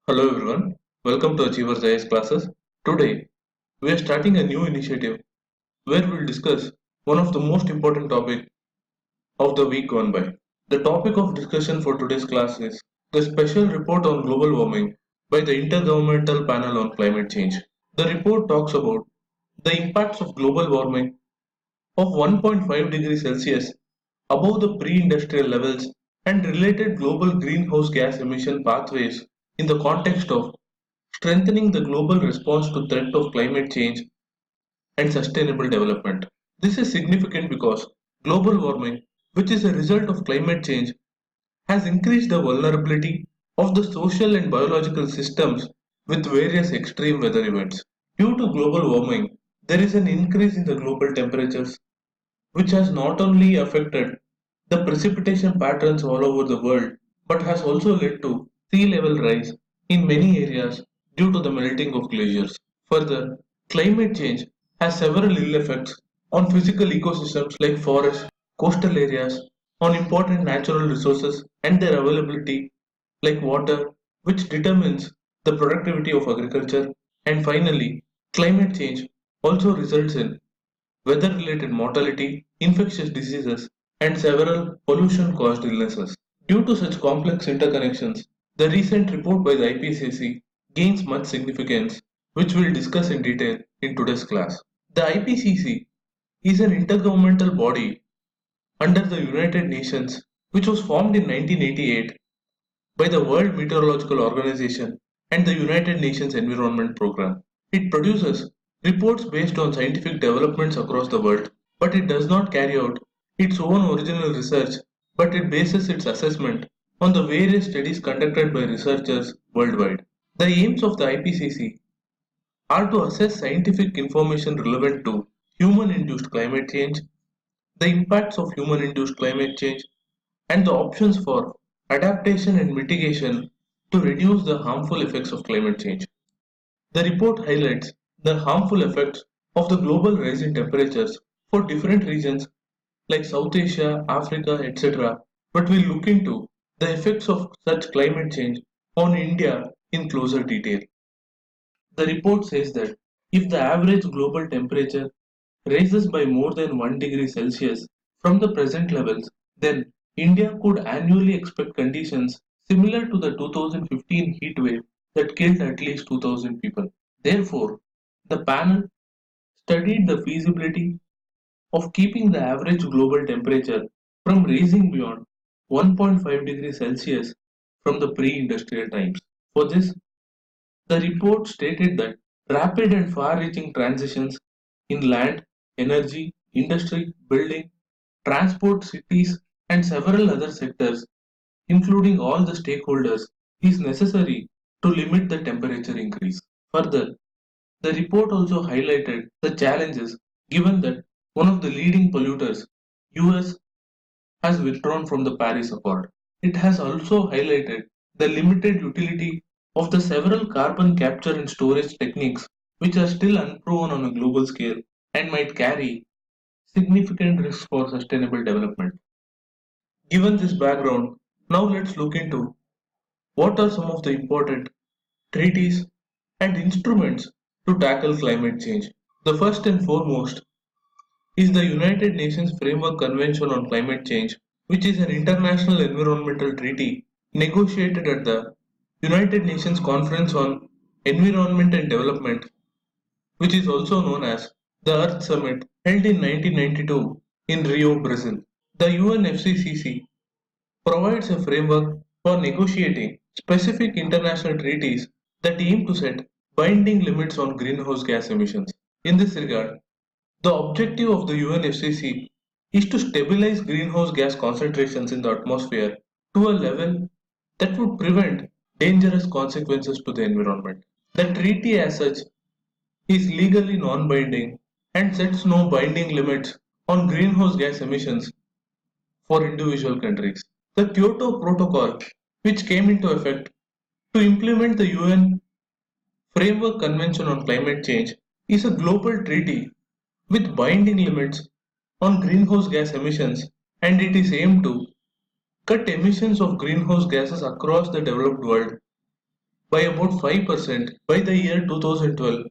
Hello everyone, welcome to Achievers IS classes. Today, we are starting a new initiative where we'll discuss one of the most important topics of the week gone by. The topic of discussion for today's class is the special report on global warming by the Intergovernmental Panel on Climate Change. The report talks about the impacts of global warming of 1.5 degrees Celsius above the pre-industrial levels and related global greenhouse gas emission pathways in the context of strengthening the global response to threat of climate change and sustainable development. This is significant because global warming, which is a result of climate change, has increased the vulnerability of the social and biological systems with various extreme weather events. Due to global warming, there is an increase in the global temperatures, which has not only affected the precipitation patterns all over the world, but has also led to sea level rise in many areas due to the melting of glaciers. Further, climate change has several ill effects on physical ecosystems like forests, coastal areas, on important natural resources and their availability like water, which determines the productivity of agriculture. And finally, climate change also results in weather related mortality, infectious diseases, and several pollution caused illnesses. Due to such complex interconnections, the recent report by the IPCC gains much significance, which we'll discuss in detail in today's class. The IPCC is an intergovernmental body under the United Nations, which was formed in 1988 by the World Meteorological Organization and the United Nations Environment Programme. It produces reports based on scientific developments across the world, but it does not carry out its own original research, but it bases its assessment on the various studies conducted by researchers worldwide. The aims of the IPCC are to assess scientific information relevant to human induced climate change, the impacts of human induced climate change, and the options for adaptation and mitigation to reduce the harmful effects of climate change. The report highlights the harmful effects of the global rise in temperatures for different regions like South Asia, Africa, etc. But we'll look into the effects of such climate change on India in closer detail. The report says that if the average global temperature rises by more than 1 degree Celsius from the present levels, then India could annually expect conditions similar to the 2015 heat wave that killed at least 2,000 people. Therefore, the panel studied the feasibility of keeping the average global temperature from rising beyond 1.5 degrees Celsius from the pre-industrial times. For this, the report stated that rapid and far-reaching transitions in land, energy, industry, building, transport, cities, and several other sectors, including all the stakeholders, is necessary to limit the temperature increase. Further, the report also highlighted the challenges given that one of the leading polluters, US, has withdrawn from the Paris Accord. It has also highlighted the limited utility of the several carbon capture and storage techniques which are still unproven on a global scale and might carry significant risks for sustainable development. Given this background, now let's look into what are some of the important treaties and instruments to tackle climate change. The first and foremost is the United Nations Framework Convention on Climate Change, which is an international environmental treaty negotiated at the United Nations Conference on Environment and Development, which is also known as the Earth Summit, held in 1992 in Rio, Brazil. The UNFCCC provides a framework for negotiating specific international treaties that aim to set binding limits on greenhouse gas emissions. In this regard, the objective of the UNFCCC is to stabilize greenhouse gas concentrations in the atmosphere to a level that would prevent dangerous consequences to the environment. The treaty as such is legally non-binding and sets no binding limits on greenhouse gas emissions for individual countries. The Kyoto Protocol, which came into effect to implement the UN Framework Convention on Climate Change, is a global treaty with binding limits on greenhouse gas emissions, and it is aimed to cut emissions of greenhouse gases across the developed world by about 5% by the year 2012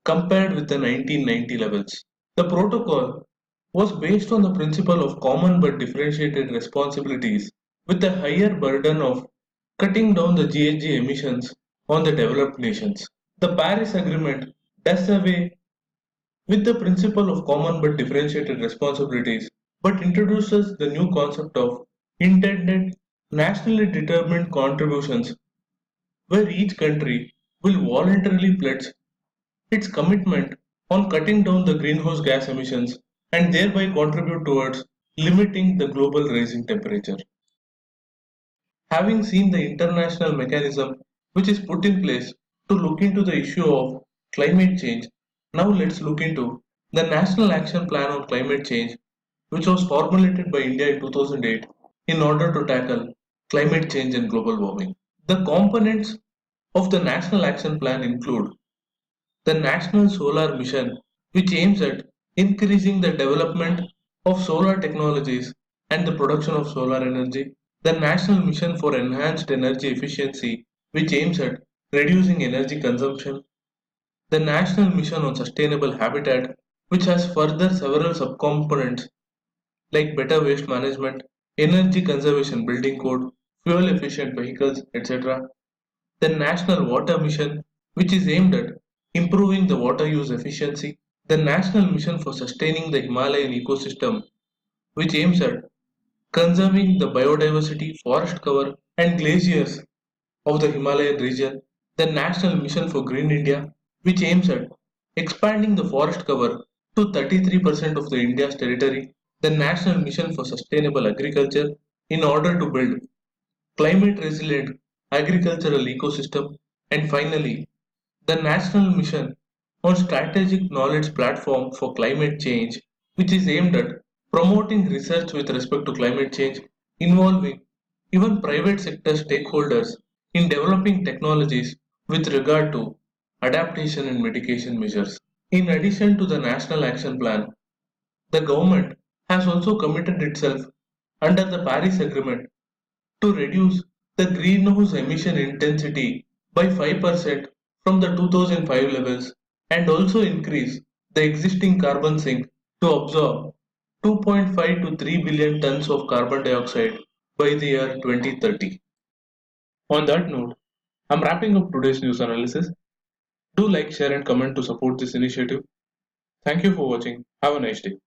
compared with the 1990 levels. The protocol was based on the principle of common but differentiated responsibilities with a higher burden of cutting down the GHG emissions on the developed nations. The Paris Agreement does away with the principle of common but differentiated responsibilities but introduces the new concept of intended nationally determined contributions where each country will voluntarily pledge its commitment on cutting down the greenhouse gas emissions and thereby contribute towards limiting the global rising temperature. Having seen the international mechanism which is put in place to look into the issue of climate change, now let's look into the National Action Plan on Climate Change which was formulated by India in 2008 in order to tackle climate change and global warming. The components of the National Action Plan include the National Solar Mission, which aims at increasing the development of solar technologies and the production of solar energy. The National Mission for Enhanced Energy Efficiency, which aims at reducing energy consumption. The National Mission on Sustainable Habitat, which has further several subcomponents like better waste management, energy conservation building code, fuel efficient vehicles, etc. The National Water Mission, which is aimed at improving the water use efficiency. The National Mission for Sustaining the Himalayan Ecosystem, which aims at conserving the biodiversity, forest cover, and glaciers of the Himalayan region. The National Mission for Green India, which aims at expanding the forest cover to 33% of the India's territory. The National Mission for Sustainable Agriculture, in order to build climate resilient agricultural ecosystem, and finally, the National Mission on Strategic Knowledge Platform for Climate Change, which is aimed at promoting research with respect to climate change, involving even private sector stakeholders in developing technologies with regard to adaptation and mitigation measures. In addition to the National Action Plan, the government has also committed itself under the Paris Agreement to reduce the greenhouse emission intensity by 5% from the 2005 levels and also increase the existing carbon sink to absorb 2.5 to 3 billion tons of carbon dioxide by the year 2030. On that note, I'm wrapping up today's news analysis. Do like, share, and comment to support this initiative. Thank you for watching. Have a nice day.